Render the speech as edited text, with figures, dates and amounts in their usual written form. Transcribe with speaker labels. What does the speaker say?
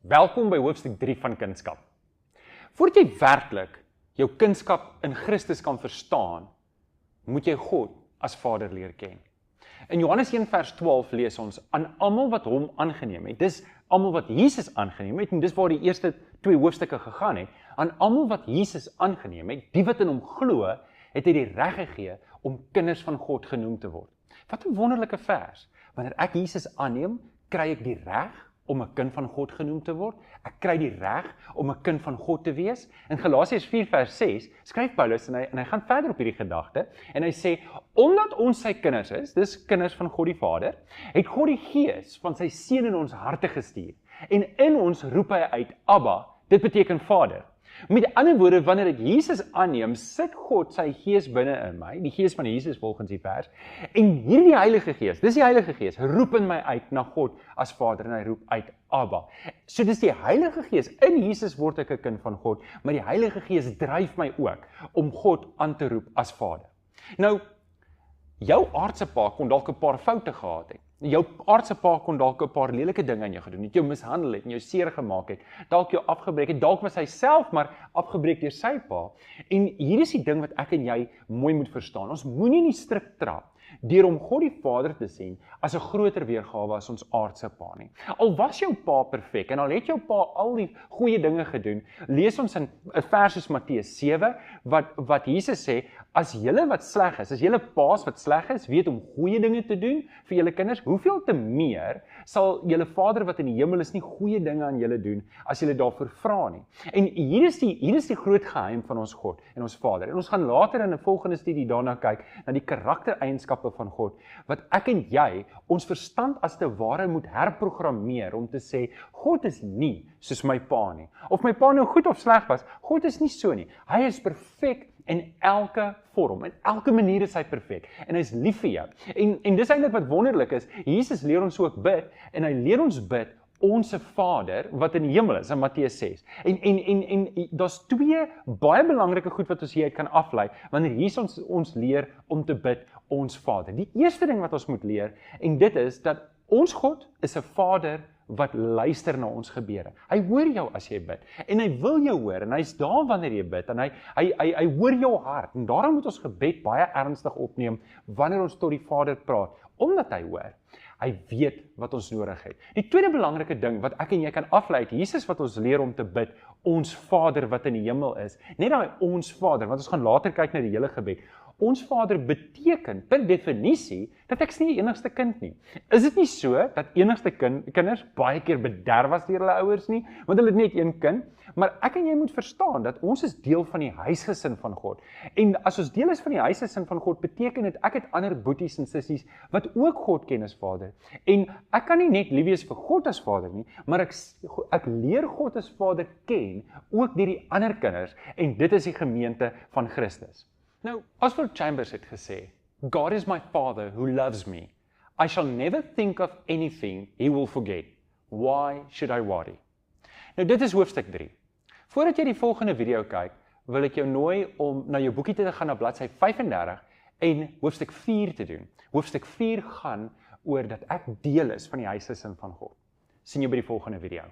Speaker 1: Welkom by hoofstuk 3 van Kunskap. Voordat jy werklik jou kunskap in Christus kan verstaan, moet jy God as Vader leer ken. In Johannes 1 vers 12 lees ons, aan almal wat hom aangeneem het, dis almal wat Jesus aangeneem het, en dis waar die eerste 2 hoofstukke gegaan het, aan almal wat Jesus aangeneem het, die wat in hom glo, het hy die reg gegee om kinders van God genoem te word. Wat 'n wonderlike vers. Wanneer ek Jesus aanneem, kry ek die reg om 'n kind van God genoem te word. Ek kry die reg om 'n kind van God te wees. In Galasiërs 4 vers 6 skryf Paulus en hy gaan verder op hierdie gedagte en hy sê, omdat ons sy kinders is, dis kinders van God die Vader, het God die Gees van sy Seun in ons harte gestuur. En in ons roep hy uit, Abba, dit beteken Vader. Met ander woorde, wanneer ek Jesus aanneem, sit God sy Gees binne in my, die Gees van Jesus volgens die vers, en hierdie Heilige Gees, dis die Heilige Gees, roep in my uit na God as Vader, en hy roep uit Abba. So dis die Heilige Gees, in Jesus word ek 'n kind van God, maar die Heilige Gees dryf my ook om God aan te roep as Vader. Nou, jou aardse pa kon dalk 'n paar foute gehad het. Jou aardse pa kon dalk 'n paar lelike dinge aan jou gedoen het, jou mishandel het en jou seer gemaak het, dalk jou afgebreek het, dalk was hy self maar afgebreek deur sy pa. En hier is die ding wat ek en jy mooi moet verstaan. Ons moenie in die strik trap deur om God die Vader te sien as 'n groter weergawe as ons aardse pa nie. Al was jou pa perfek en al het jou pa al die goeie dinge gedoen, lees ons in 'n vers soos Matteus 7 wat Jesus sê, as julle wat sleg is, as julle paas wat sleg is, weet om goeie dinge te doen vir julle kinders, hoeveel te meer sal julle Vader wat in die hemel is nie goeie dinge aan julle doen as julle daarvoor vra nie. En hier is die groot geheim van ons God en ons Vader. En ons gaan later in 'n volgende studie daarna kyk na die karaktereienskappe van God, wat ek en jy ons verstand as te ware moet herprogrammeer om te sê, God is nie soos my pa nie. Of my pa nou goed of sleg was, God is nie so nie. Hy is perfek in elke vorm, in elke manier is hy perfek, en hy is lief vir jou. En dis eintlik wat wonderlik is, Jesus leer ons ook bid, en hy leer ons bid, Onse Vader, wat in die hemel is, in Matteus 6. En daar's 2 baie belangrike goed wat ons hier kan aflei, wanneer Jesus ons leer om te bid, ons Vader. Die eerste ding wat ons moet leer, en dit is, dat ons God is 'n Vader wat luister na ons gebede. Hy hoor jou as jy bid, en hy wil jou hoor, en hy's daar wanneer jy bid, en hy hoor jou hart, en daarom moet ons gebed baie ernstig opneem, wanneer ons tot die Vader praat, omdat hy hoor. Hy weet wat ons nodig het. Die tweede belangrike ding wat ek en jy kan aflei uit Jesus wat ons leer om te bid, ons Vader wat in die hemel is, net daai ons Vader, want ons gaan later kyk na die hele gebed. Ons Vader beteken per definisie dat ek is nie die enigste kind nie. Is dit nie so dat enigste kinders baie keer bederf was deur hulle ouers nie, want hulle het net een kind, maar ek en jy moet verstaan dat ons is deel van die huisgesin van God. En as ons deel is van die huisgesin van God, beteken dit ek het ander boeties en sissies wat ook God ken as Vader. En ek kan nie net lief wees vir God as Vader nie, maar ek leer God as Vader ken ook deur die ander kinders, en dit is die gemeente van Christus. Nou, Oswald Chambers het gesê, God is my Father who loves me. I shall never think of anything he will forget. Why should I worry? Nou, dit is hoofstuk 3. Voordat jy die volgende video kyk, wil ek jou nooi om na jou boekie te gaan na bladsy 35 en hoofstuk 4 te doen. Hoofstuk 4 gaan oor dat ek deel is van die huisgesin van God. Sien jou by die volgende video.